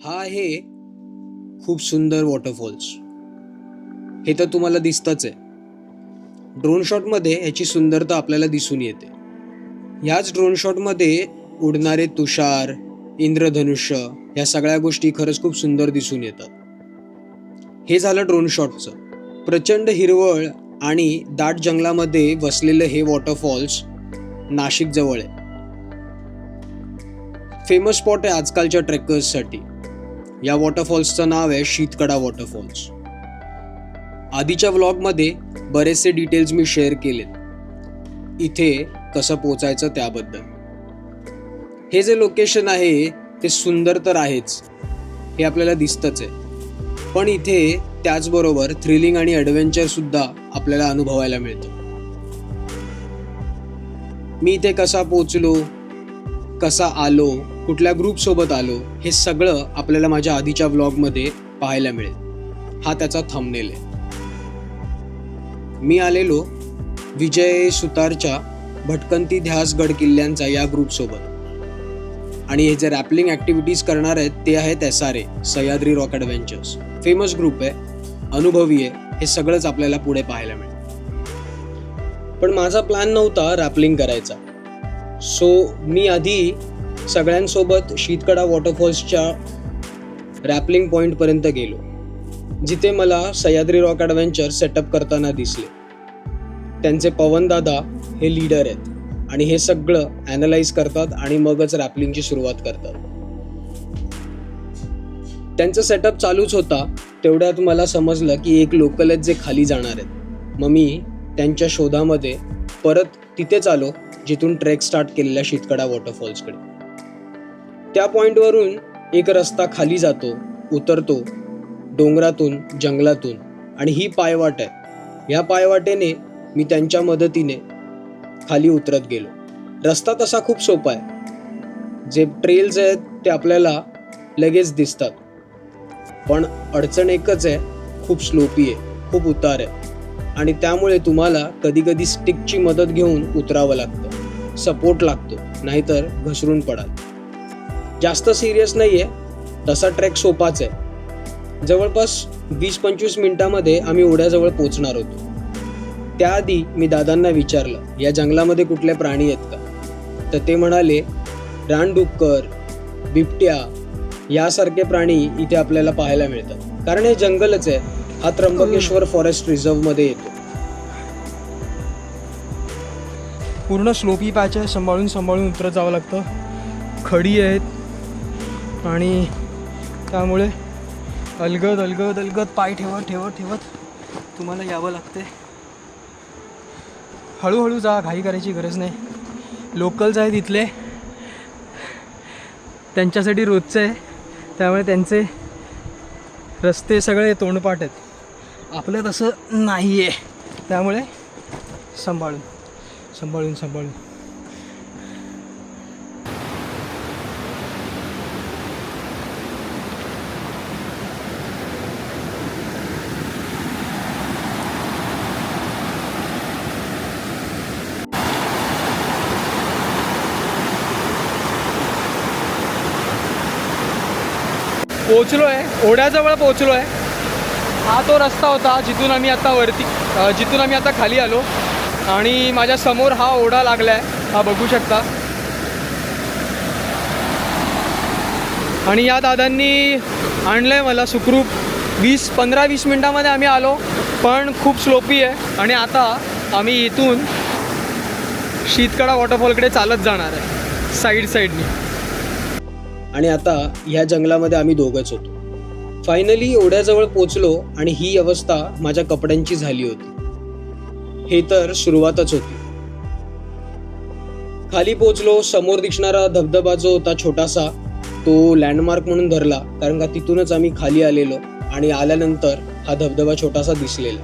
हा आहे खूप सुंदर वॉटरफॉल्स. हे तर तुम्हाला दिसतच आहे. ड्रोन शॉटमध्ये ह्याची सुंदरता आपल्याला दिसून येते. ह्याच ड्रोन शॉटमध्ये उडणारे तुषार, इंद्रधनुष्य ह्या सगळ्या गोष्टी खरंच खूप सुंदर दिसून येतात. हे झालं ड्रोन शॉटचं. प्रचंड हिरवळ आणि दाट जंगलामध्ये वसलेलं हे वॉटरफॉल्स नाशिक जवळ आहे. फेमस स्पॉट आहे आजकालच्या ट्रेकर्ससाठी. या वॉटरफॉल्सचं नाव आहे शीतकडा वॉटरफॉल्स. आधीच्या व्लॉगमध्ये बरेचसे डिटेल्स मी शेअर केलेत इथे कसं पोचायचं त्याबद्दल. हे जे लोकेशन आहे ते सुंदर तर आहेच, हे आपल्याला दिसतच आहे, पण इथे त्याचबरोबर थ्रिलिंग आणि ॲडव्हेंचर सुद्धा आपल्याला अनुभवायला मिळतं. मी इथे कसा पोचलो, कसा आलो, कुठल्या ग्रुपसोबत आलो, हे सगळं आपल्याला माझ्या आधीच्या व्लॉगमध्ये पाहायला मिळेल. हा त्याचा थंबनेल आहे. मी आलेलो विजय सुतारच्या भटकंती ध्यास गड किल्ल्यांचा या ग्रुपसोबत. आणि हे जे रॅपलिंग ॲक्टिव्हिटीज करणार आहेत ते आहेत SRA, Sahyadri rock adventures. Famous group आहे, अनुभवी आहे. हे सगळंच आपल्याला पुढे पाहायला मिळेल. पण माझा प्लॅन नव्हता रॅपलिंग करायचा. सो मी आधी सगळ्यांसोबत शीतकडा वॉटरफॉल्सच्या रॅपलिंग पॉईंटपर्यंत गेलो, जिथे मला सह्याद्री रॉक ॲडव्हेंचर सेटअप करताना दिसले. त्यांचे पवन दादा हे लीडर आहेत आणि हे सगळं ॲनलाइज करतात आणि मगच रॅपलिंगची सुरुवात करतात. त्यांचं सेटअप चालूच होता, तेवढ्यात मला समजलं की एक लोकल आहेत जे खाली जाणार आहेत. मग मी त्यांच्या शोधामध्ये परत तिथेच आलो जिथून ट्रेक स्टार्ट केलेल्या शीतकडा वॉटरफॉल्सकडे. त्या पॉईंटवरून एक रस्ता खाली जातो, उतरतो डोंगरातून, जंगलातून, आणि ही पायवाट आहे. या पायवाटेने मी त्यांच्या मदतीने खाली उतरत गेलो. रस्ता तसा खूप सोपा आहे. जे ट्रेल्स आहेत ते आपल्याला लगेच दिसतात, पण अडचण एकच आहे, खूप स्लोपी आहे, खूप उतार आहे, आणि त्यामुळे तुम्हाला कधी कधी स्टिकची मदत घेऊन उतरावं लागतं. सपोर्ट लागतो, नाहीतर घसरून पडाल. जास्त सिरियस नाही आहे, तसा ट्रेक सोपाच आहे. जवळपास 20-25 मिनिटामध्ये आम्ही ओढ्याजवळ पोचणार होतो. त्याआधी मी दादांना विचारलं या जंगलामध्ये कुठले प्राणी आहेत का, तर ते म्हणाले रानडुक्कर, बिबट्या यासारखे प्राणी इथे आपल्याला पाहायला मिळतात, कारण हे जंगलच आहे. हा त्र्यंबकेश्वर फॉरेस्ट रिझर्व्हमध्ये येतो. पूर्ण स्लोपी पॅच आहे, सांभाळून उतरत जावं लागतं. खडी आहेत आणि त्यामुळे अलगद पाय ठेवत तुम्हाला यावं लागते. हळूहळू जा, घाई करायची गरज नाही. लोकल्स आहेत इथले, त्यांच्यासाठी रोजचं आहे, त्यामुळे त्यांचे रस्ते सगळे तोंडपाठ आहेत. आपलं तसं नाही आहे, त्यामुळे सांभाळून पोचलो आहे, ओढ्याजवळ पोचलो आहे. हा तो रस्ता होता जिथून आम्ही आता खाली आलो, आणि माझ्या समोर हा ओढा लागला आहे, हा बघू शकता. आणि या दादांनी आणलं आहे मला सुखरूप. 15-20 मिनटामध्ये आम्ही आलो, पण खूप स्लोपी आहे. आणि आता आम्ही इथून शीतकडा वॉटरफॉलकडे चालत जाणार आहे साईडनी. आणि आता ह्या जंगलामध्ये आम्ही दोघंच होतो. फायनली ओढ्याजवळ पोचलो आणि ही अवस्था माझ्या कपड्यांची झाली होती. हे तर सुरुवातच होती. खाली पोचलो. समोर दिसणारा धबधबा जो होता छोटासा, तो लँडमार्क म्हणून धरला, कारण का तिथूनच आम्ही खाली आलेलो आणि आल्यानंतर हा धबधबा छोटासा दिसलेला.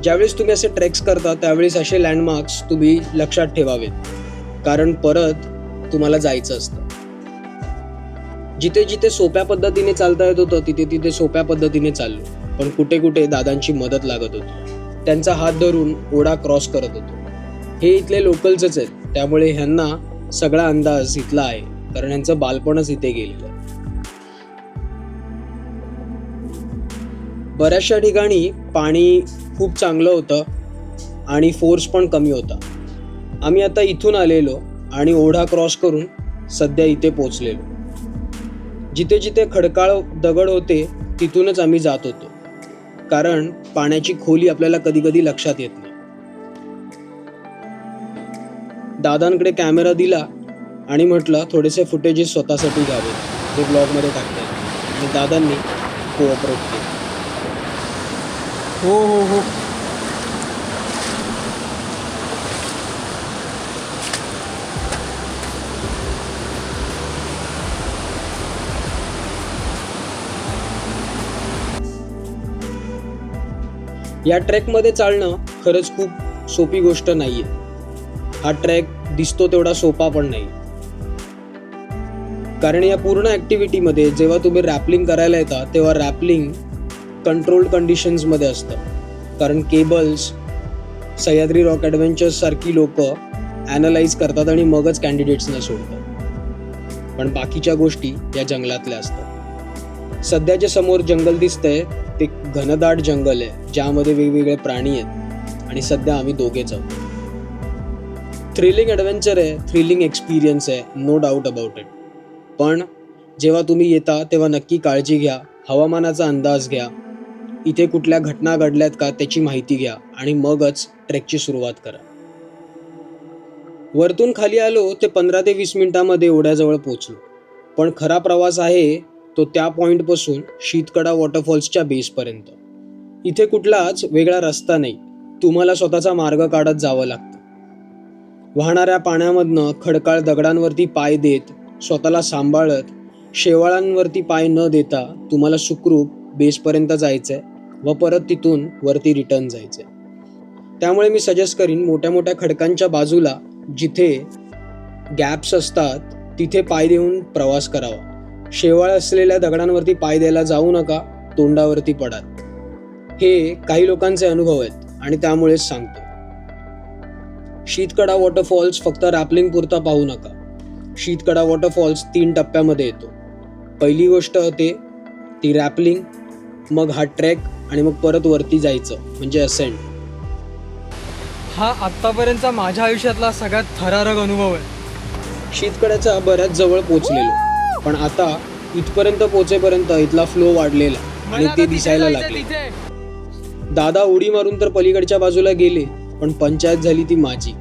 ज्यावेळेस तुम्ही असे ट्रेक्स करता त्यावेळेस असे लँडमार्क्स तुम्ही लक्षात ठेवावेत, कारण परत तुम्हाला जायचं असतं. जिथे जिथे सोप्या पद्धतीने चालता येत होतं तिथे सोप्या पद्धतीने चाललो, पण कुठे दादांची मदत लागत होती. त्यांचा हात धरून ओढा क्रॉस करत होतो. हे इथले लोकल्सच आहेत, त्यामुळे ह्यांना सगळा अंदाज इथला आहे, कारण ह्यांचं बालपणच इथे गेलेलं आहे. बऱ्याचशा ठिकाणी पाणी खूप चांगलं होतं आणि फोर्स पण कमी होता. आम्ही आता इथून आलेलो आणि ओढा क्रॉस करून सध्या इथे पोचलेलो. जिथे जिथे खडकाळ दगड होते तिथूनच आम्ही जात होतो, कारण पाण्याची खोली आपल्याला कधी कधी लक्षात येत नाही. दादांकडे कॅमेरा दिला आणि म्हटलं थोडेसे फुटेजेस स्वतःसाठी घ्यावे, ते ब्लॉगमध्ये टाकले आणि दादांनी कोऑपरेट केलं. हो हो हो. या ट्रेकमध्ये चालणं खरंच खूप सोपी गोष्ट नाहीये. हा ट्रेक दिसतो तेवढा सोपा पण नाही, कारण या पूर्ण ॲक्टिव्हिटीमध्ये जेव्हा तुम्ही रॅपलिंग करायला येता तेव्हा रॅपलिंग कंट्रोल्ड कंडिशन्समध्ये असतं, कारण केबल्स सह्याद्री रॉक ॲडव्हेंचर्स सारखी लोक ॲनलाइज करतात आणि मगच कॅन्डिडेट्सना सोडतात. पण बाकीच्या गोष्टी या जंगलातल्या असतात. सध्या जे समोर जंगल दिसतंय ते घनदाट जंगल आहे, ज्यामध्ये वेगवेगळे प्राणी आहेत आणि सध्या आम्ही दोघेच आहोत. थ्रिलिंग ॲडव्हेंचर आहे, थ्रिलिंग एक्सपिरियन्स आहे, नो डाऊट अबाउट इट. पण जेव्हा तुम्ही येता तेव्हा नक्की काळजी घ्या, हवामानाचा अंदाज घ्या, इथे कुठल्या घटना घडल्यात का त्याची माहिती घ्या आणि मगच ट्रेकची सुरुवात करा. वरतून खाली आलो ते 15 ते 20 मिनिटांमध्ये ओढ्याजवळ पोचलो. पण खरा प्रवास आहे तो त्या पॉईंटपासून शीतकडा वॉटरफॉल्सच्या बेसपर्यंत. इथे कुठलाच वेगळा रस्ता नाही, तुम्हाला स्वतःचा मार्ग काढत जावं लागतं. वाहणाऱ्या पाण्यामधनं खडकाळ दगडांवरती पाय देत, स्वतःला सांभाळत, शेवाळांवरती पाय न देता तुम्हाला सुखरूप बेसपर्यंत जायचंय व परत तिथून वरती रिटर्न जायचंय. त्यामुळे मी सजेस्ट करीन मोठ्या मोठ्या खडकांच्या बाजूला जिथे गॅप्स असतात तिथे पाय देऊन प्रवास करावा. शेवाळ असलेल्या दगडांवरती पाय द्यायला जाऊ नका, तोंडावरती पडाल. हे काही लोकांचे अनुभव आहेत आणि त्यामुळेच सांगतो. शीतकडा वॉटरफॉल्स फक्त रॅपलिंग पुरता पाहू नका. शीतकडा वॉटरफॉल्स 3 टप्प्यामध्ये येतो. पहिली गोष्ट होते ती रॅपलिंग, मग हा ट्रेक आणि मग परत वरती जायचं म्हणजे असेंड. हा आत्तापर्यंतचा माझ्या आयुष्यातला सगळ्यात थरारक अनुभव आहे. शीतकड्याच्या बऱ्याच जवळ पोचलेलो, पण आता इथपर्यंत पोचेपर्यंत इथला फ्लो वाढलेला आणि ते दिसायला लागले. दादा उडी मारून तर पलीकडच्या बाजूला गेले, पण पंचायत झाली ती माझी.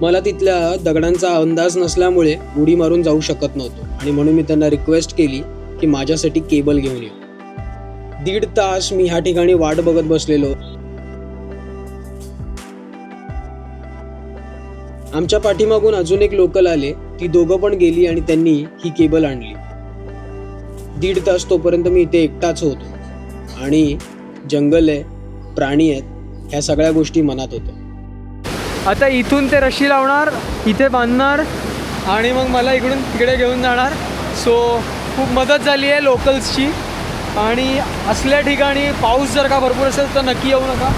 मला तिथल्या दगडांचा अंदाज नसल्यामुळे उडी मारून जाऊ शकत नव्हतो आणि म्हणून मी त्यांना रिक्वेस्ट केली की माझ्यासाठी केबल घेऊन येऊ. 1.5 तास मी ह्या ठिकाणी वाट बघत बसलेलो. आमच्या पाठीमागून अजून एक लोकल आले, ती दोघं पण गेली आणि त्यांनी ही केबल आणली. 1.5 तास तोपर्यंत मी इथे एकटाच होतो आणि जंगल आहे, प्राणी आहेत, ह्या सगळ्या गोष्टी मनात होत्या. आता इथून ते रशी लावणार, इथे बांधणार आणि मग मला इकडून तिकडे घेऊन जाणार. सो खूप मदत झाली आहे लोकल्सची. आणि असल्या ठिकाणी पाऊस जर का भरपूर असेल तर नक्की येऊ नका,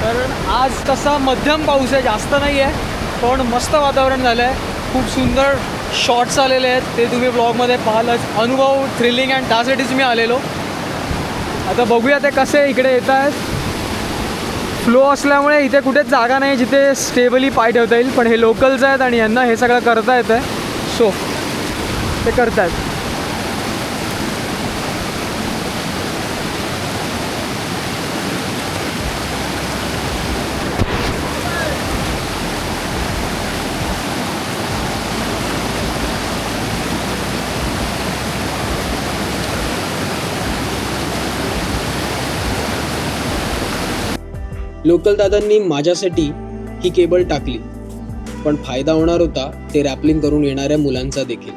कारण आज तसा मध्यम पाऊस आहे, जास्त नाही आहे, पण मस्त वातावरण झालं आहे. खूप सुंदर शॉट्स आलेले आहेत, ते तुम्ही ब्लॉगमध्ये पाहालच. अनुभव थ्रिलिंग अँड त्यासाठीच मी आलेलो. आता बघूया ते कसे इकडे येत आहेत. फ्लो असल्यामुळे इथे कुठेच जागा नाही जिथे स्टेबली पाय ठेवता येईल, पण हे लोकल्स आहेत आणि यांना हे सगळं करता येतं आहे, सो ते करत आहेत. लोकल दादांनी माझ्यासाठी ही केबल टाकली, पण फायदा होणार होता ते रॅपलिंग करून येणाऱ्या मुलांचा देखील.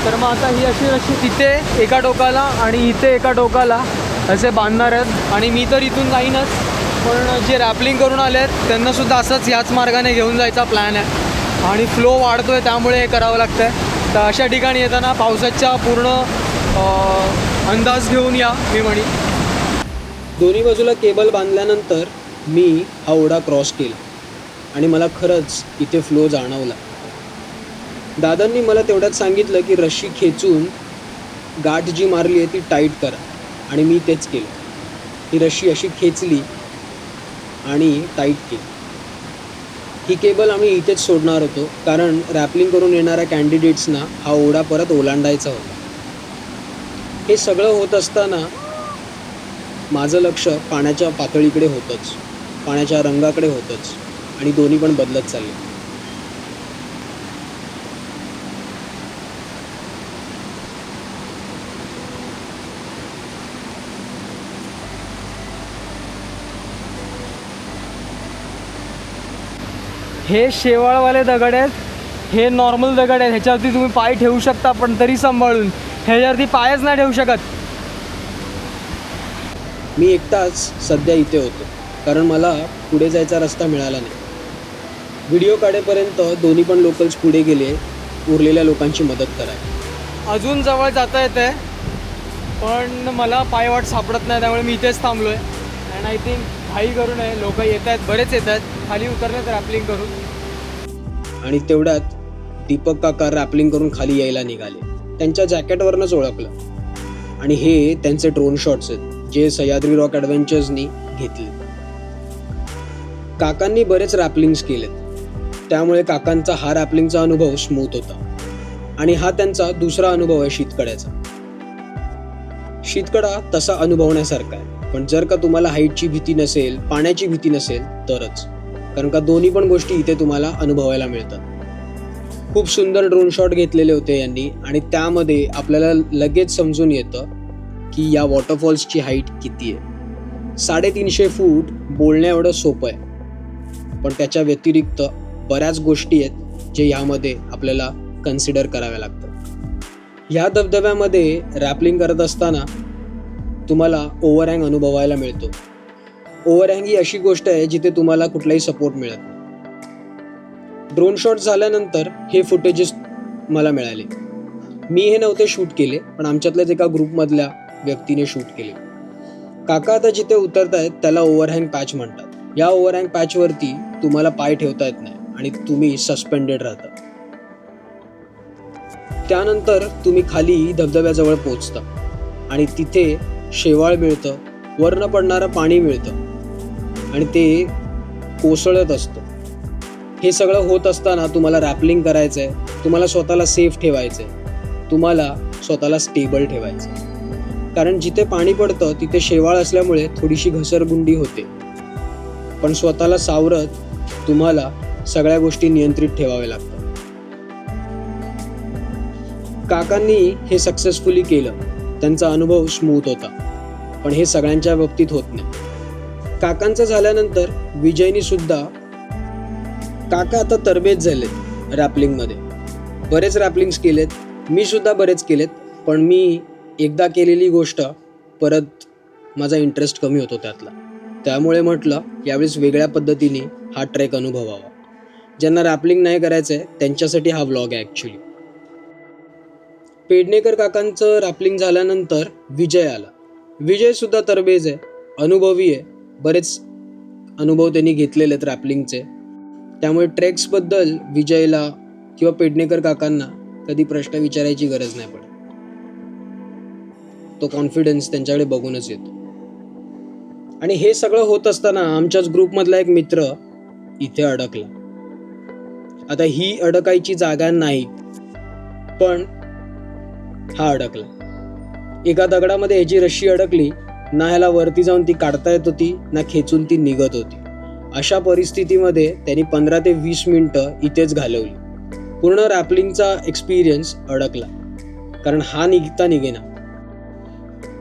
तर मग आता ही अशी रशी तिथे एका टोकाला आणि इथे एका टोकाला असे बांधणार आहेत. आणि मी तर इथून जाईनच, पण जे रॅपलिंग करून आले आहेत त्यांनासुद्धा असंच याच मार्गाने घेऊन जायचा प्लॅन आहे. आणि फ्लो वाढतो आहे त्यामुळे हे करावं लागतं आहे. तर अशा ठिकाणी येताना पावसाच्या पूर्ण अंदाज घेऊन या मी म्हणी. दोन्ही बाजूला केबल बांधल्यानंतर मी हा ओढा क्रॉस केला आणि मला खरंच इथे फ्लो जाणवला. दादांनी मला तेवढ्यात सांगितलं की रशी खेचून गाठ जी मारली आहे ती टाईट करा आणि मी तेच केलं. ही रशी अशी खेचली आणि टाईट केली. ही केबल आम्ही इथेच सोडणार होतो, कारण रॅपलिंग करून येणाऱ्या कॅन्डिडेट्सना हा ओढा परत ओलांडायचा होता. हे सगळं होत असताना माझं लक्ष पाण्याच्या पातळीकडे होतंच, पाण्याच्या रंगाकडे होतंच, आणि दोन्ही पण बदलत चालले. हे शेवाळवाले दगड आहेत, हे नॉर्मल दगड आहेत. ह्याच्यावरती तुम्ही पाय ठेवू शकता, पण तरी सांभाळून. ह्याच्यावरती पायच नाही ठेवू शकत. मी एकटाच सध्या इथे होतो, कारण मला पुढे जायचा रस्ता मिळाला नाही. व्हिडिओ काढेपर्यंत दोन्ही पण लोकल्स पुढे गेले उरलेल्या लोकांची मदत करायला. अजून जवळ जाता येतं आहे, पण मला पायवाट सापडत नाही, त्यामुळे मी इथेच थांबलो आहे. अँड आय थिंक घाई करू नये, लोक येत आहेत, बरेच येत आहेत खाली उतरलेत रॅपलिंग करून. आणि तेवढ्यात दीपक काका रॅपलिंग करून खाली यायला निघाले. त्यांच्या जॅकेटवरनंच ओळखलं. आणि हे त्यांचे ड्रोन शॉट्स आहेत, जे सह्याद्री रॉक ॲडव्हेंचर्सनी घेतले. काकांनी बरेच रॅपलिंग्स केलेत, त्यामुळे काकांचा हा रॅपलिंगचा अनुभव स्मूथ होता. आणि हा त्यांचा दुसरा अनुभव आहे शीतकड्याचा. शीतकडा तसा अनुभवण्यासारखा आहे, पण जर का तुम्हाला हाईटची भीती नसेल, पाण्याची भीती नसेल तरच, कारण का दोन्ही पण गोष्टी इथे तुम्हाला अनुभवायला मिळतात. खूप सुंदर ड्रोन शॉट घेतलेले होते यांनी, आणि त्यामध्ये आपल्याला लगेच समजून येतं की या वॉटरफॉल्सची हाईट किती आहे. 350 फूट बोलण्या एवढं सोपं आहे, पण त्याच्या व्यतिरिक्त बऱ्याच गोष्टी आहेत जे ह्यामध्ये आपल्याला कन्सिडर कराव्या लागतात. ह्या धबधब्यामध्ये रॅपलिंग करत असताना तुम्हाला ओव्हरहँग अनुभवायला मिळतो. ओव्हरहँग ही अशी गोष्ट आहे जिथे तुम्हाला कुठलाही सपोर्ट मिळत नाही. ड्रोन शॉट झाल्यानंतर हे फुटेजेस मला मिळाले. मी हे नव्हते शूट केले, पण आमच्यातल्याच एका ग्रुपमधल्या व्यक्तीने शूट केले. काका आता जिथे उतरत आहेत त्याला ओव्हरहँग पॅच म्हणतात. या ओव्हरहँग पॅचवरती तुम्हाला पाय ठेवता येत नाही आणि तुम्ही सस्पेंडेड राहता. त्यानंतर तुम्ही खाली धबधब्याजवळ पोहोचता आणि तिथे शेवाळ मिळतं, वरनं पडणारं पाणी मिळतं आणि ते कोसळत असतं. हे सगळं होत असताना तुम्हाला रॅपलिंग करायचं आहे, तुम्हाला स्वतःला सेफ ठेवायचं आहे, तुम्हाला स्वतःला स्टेबल ठेवायचं आहे. कारण जिथे पाणी पडतं तिथे शेवाळ असल्यामुळे थोडीशी घसरगुंडी होते, पण स्वतःला सावरत तुम्हाला सगळ्या गोष्टी नियंत्रित ठेवाव्या लागतात. काकांनी हे सक्सेसफुली केलं. त्यांचा अनुभव स्मूथ होता, पण हे सगळ्यांच्या बाबतीत होत नाही. काकांचं झाल्यानंतर विजयनी सुद्धा, काका आता तरबेज झालेत रॅपलिंगमध्ये, बरेच रॅपलिंग्स केलेत, मी सुद्धा बरेच केलेत, पण मी एकदा केलेली गोष्ट परत माझा इंटरेस्ट कमी होतो त्यातला. त्यामुळे म्हटलं यावेळेस वेगळ्या पद्धतीने हा ट्रेक अनुभवावा. ज्यांना रॅपलिंग नाही करायचं आहे त्यांच्यासाठी हा व्लॉग आहे ॲक्च्युली. पेडणेकर काकांचं रॅपलिंग झाल्यानंतर विजय आला. विजय सुद्धा तरबेज आहे, अनुभवी आहे, बरेच अनुभव त्यांनी घेतलेले आहेत रॅपलिंगचे. त्यामुळे ट्रेक्सबद्दल विजयला किंवा पेडणेकर काकांना कधी प्रश्न विचारायची गरज नाही पडत. तो कॉन्फिडन्स त्यांच्याकडे बघूनच येतो. आणि हे सगळं होत असताना आमच्याच ग्रुपमधला एक मित्र इथे अडकला. आता ही अडकायची जागा नाही, पण हा अडकला. एका दगडामध्ये ह्याची रशी अडकली, ना ह्याला वरती जाऊन ती काढता येत होती, ना खेचून ती निघत होती. अशा परिस्थितीमध्ये त्यांनी 15 ते 20 मिनिटं इथेच घालवली. पूर्ण रॅपलिंगचा एक्सपिरियन्स अडकला, कारण हा निघता निघेना.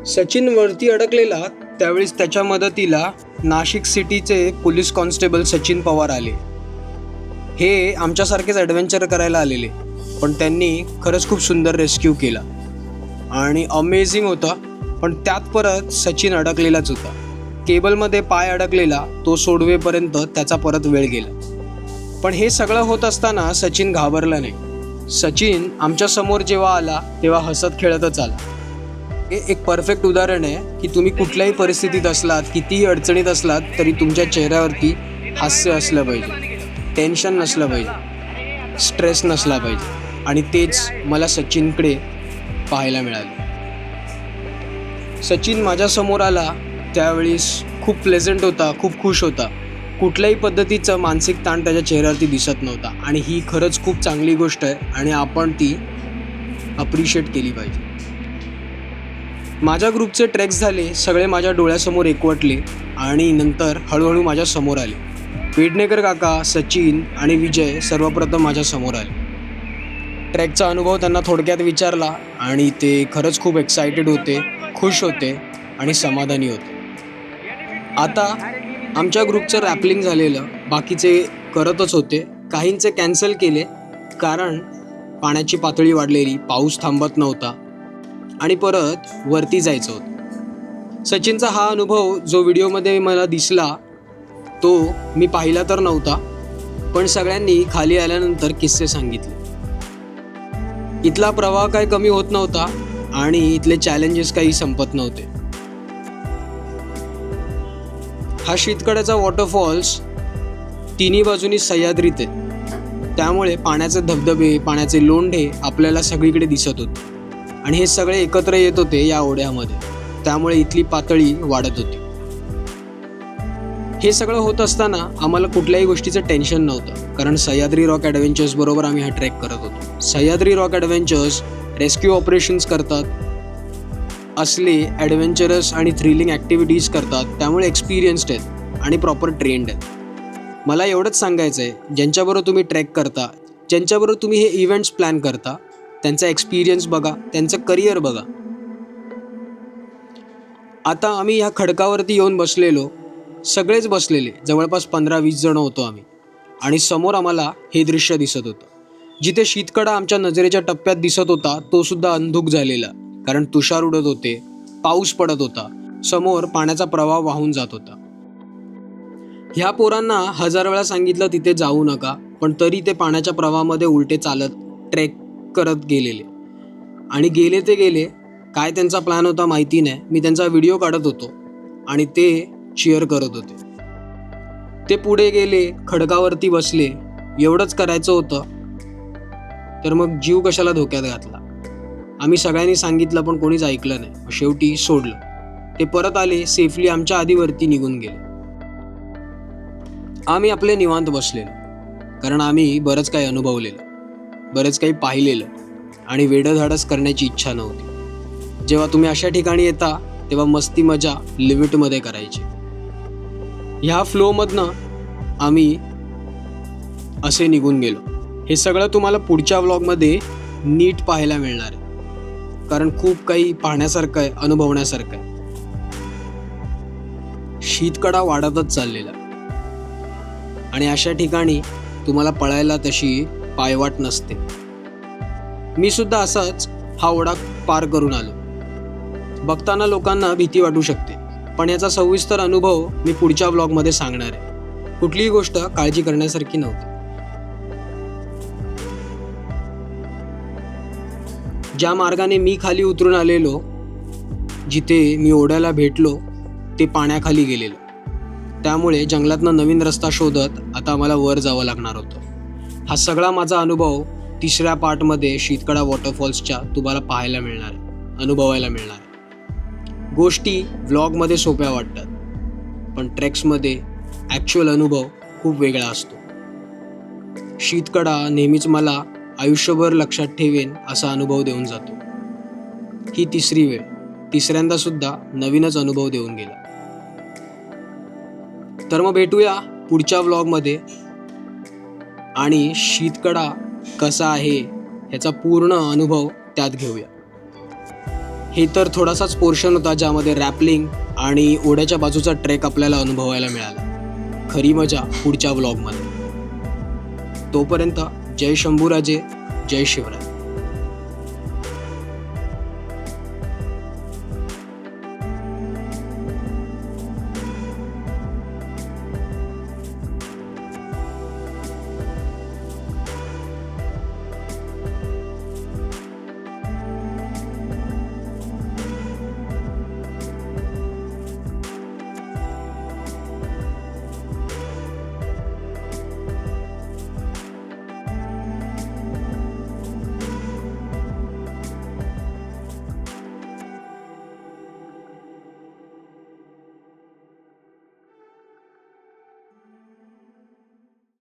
सचिन वरती अडकलेला त्यावेळेस त्याच्या मदतीला नाशिक सिटीचे पोलीस कॉन्स्टेबल सचिन पवार आले. हे आमच्यासारखेच ॲडव्हेंचर करायला आलेले, पण त्यांनी खरंच खूप सुंदर रेस्क्यू केला आणि अमेझिंग होता. पण त्यात परत सचिन अडकलेलाच होता. केबलमध्ये पाय अडकलेला, तो सोडवेपर्यंत त्याचा परत वेळ गेला. पण हे सगळं होत असताना सचिन घाबरला नाही. सचिन आमच्या समोर जेव्हा आला तेव्हा हसत खेळतच आला. हे एक परफेक्ट उदाहरण आहे की तुम्ही कुठल्याही परिस्थितीत असलात, कितीही अडचणीत असलात, तरी तुमच्या चेहऱ्यावरती हास्य असलं पाहिजे, टेन्शन नसलं पाहिजे, स्ट्रेस नसला पाहिजे. आणि तेच मला सचिनकडे पाहायला मिळाले. सचिन माझ्यासमोर आला त्यावेळेस खूप प्लेझंट होता, खूप खुश होता. कुठल्याही पद्धतीचं मानसिक ताण त्याच्या चेहऱ्यावरती दिसत नव्हता आणि ही खरंच खूप चांगली गोष्ट आहे आणि आपण ती अप्रिशिएट केली पाहिजे. माझ्या ग्रुपचे ट्रेक्स झाले, सगळे माझ्या डोळ्यासमोर एकवटले आणि नंतर हळूहळू माझ्या समोर आले. पेडणेकर काका, सचिन आणि विजय सर्वप्रथम माझ्या समोर आले. ट्रेकचा अनुभव त्यांना थोडक्यात विचारला आणि ते खरंच खूप एक्सायटेड होते, खुश होते आणि समाधानी होते. आता आमच्या ग्रुपचं रॅपलिंग झालेलं, बाकीचे करतच होते. काहींचे कॅन्सल केले कारण पाण्याची पातळी वाढलेली, पाऊस थांबत नव्हता आणि परत वरती जायचं होतं. सचिनचा हा अनुभव जो व्हिडिओमध्ये मला दिसला तो मी पाहिला तर नव्हता, पण सगळ्यांनी खाली आल्यानंतर किस्से सांगितले. इथला प्रवाह काही कमी होत नव्हता आणि इथले चॅलेंजेस काही संपत नव्हते. हा शीतकड्याचा वॉटरफॉल्स तिन्ही बाजूनी सह्याद्रीत आहे, त्यामुळे पाण्याचे धबधबे, पाण्याचे लोंढे आपल्याला सगळीकडे दिसत होते आणि हे सगळे एकत्र येत होते या ओढ्यामध्ये, त्यामुळे इथली पातळी वाढत होती. हे सगळं होत असताना आम्हाला कुठल्याही गोष्टीचं टेन्शन नव्हतं, कारण सह्याद्री रॉक ॲडव्हेंचर्स बरोबर आम्ही हा ट्रेक करत होतो. Sahyadri rock adventures rescue operations करतात, असले ॲडव्हेंचरस आणि थ्रिलिंग ॲक्टिव्हिटीज करतात, त्यामुळे एक्सपिरियन्स्ड आहेत आणि प्रॉपर ट्रेंड आहेत. मला एवढंच सांगायचं आहे, ज्यांच्याबरोबर तुम्ही ट्रेक करता, ज्यांच्याबरोबर तुम्ही हे इव्हेंट्स प्लॅन करता, त्यांचा एक्सपिरियन्स बघा, त्यांचं करिअर बघा. आता आम्ही ह्या खडकावरती येऊन बसलेलो, सगळेच बसलेले, जवळपास 15-20 जण होतो आम्ही आणि समोर आम्हाला हे दृश्य दिसत होतं. जिथे शीतकडा आमच्या नजरेच्या टप्प्यात दिसत होता तो सुद्धा अंधुक झालेला, कारण तुषार उडत होते, पाऊस पडत होता, समोर पाण्याचा प्रवाह वाहून जात होता. ह्या पोरांना 1000 वेळा सांगितलं तिथे जाऊ नका, पण तरी ते पाण्याच्या प्रवाहामध्ये उलटे चालत ट्रेक करत गेलेले आणि गेले ते गेले. काय त्यांचा प्लॅन होता माहिती नाही. मी त्यांचा व्हिडिओ काढत होतो आणि ते चीअर करत होते. ते पुढे गेले, खडकावरती बसले, एवढंच करायचं होतं, तर मग जीव कशाला धोक्यात घातला. आम्ही सगळ्यांनी सांगितलं पण कोणीच ऐकलं नाही. शेवटी सोडलं. ते परत आले, सेफली आमच्या आधी वरती निघून गेले. आम्ही आपले निवांत बसलेलो, कारण आम्ही बरंच काही अनुभवलेलं, बरंच काही पाहिलेलं आणि वेडधाडस करण्याची इच्छा नव्हती. जेव्हा तुम्ही अशा ठिकाणी येता तेव्हा मस्ती मजा लिमिटमध्ये करायची. ह्या फ्लोमधनं आम्ही असे निघून गेलो. हे सगळं तुम्हाला पुढच्या व्लॉगमध्ये नीट पाहायला मिळणार आहे, कारण खूप काही पाहण्यासारखं आहे, अनुभवण्यासारखं आहे. शीतकडा वाढतच चाललेला आणि अशा ठिकाणी तुम्हाला पळायला तशी पायवाट नसते. मी सुद्धा असाच हा ओढा पार करून आलो. बघताना लोकांना भीती वाटू शकते, पण याचा सविस्तर अनुभव मी पुढच्या व्लॉगमध्ये सांगणार आहे. कुठलीही गोष्ट काळजी करण्यासारखी नव्हती. ज्या मार्गाने मी खाली उतरून आलेलो, जिथे मी ओढ्याला भेटलो ते पाण्याखाली गेलेलो, त्यामुळे जंगलातनं नवीन रस्ता शोधत आता आम्हाला वर जावं लागणार होतं. हा सगळा माझा अनुभव 3ऱ्या पार्टमध्ये शीतकडा वॉटरफॉल्सच्या तुम्हाला पाहायला मिळणार आहे, अनुभवायला मिळणार आहे. गोष्टी व्लॉगमध्ये सोप्या वाटतात, पण ट्रेक्समध्ये ॲक्च्युअल अनुभव खूप वेगळा असतो. शीतकडा नेहमीच मला आयुष्यभर लक्षात ठेवेन असा अनुभव देऊन जातो. ही 3री वेळ, 3ऱ्यांदा सुद्धा नवीनच अनुभव देऊन गेला. तर मग भेटूया पुढच्या व्लॉगमध्ये आणि शीतकडा कसा आहे ह्याचा पूर्ण अनुभव त्यात घेऊया. हे तर थोडासाच पोर्शन होता ज्यामध्ये रॅपलिंग आणि ओढ्याच्या बाजूचा ट्रेक आपल्याला अनुभवायला मिळाला. खरी मजा पुढच्या व्लॉगमध्ये. तोपर्यंत जय शंभूराजे, जय शिवराय.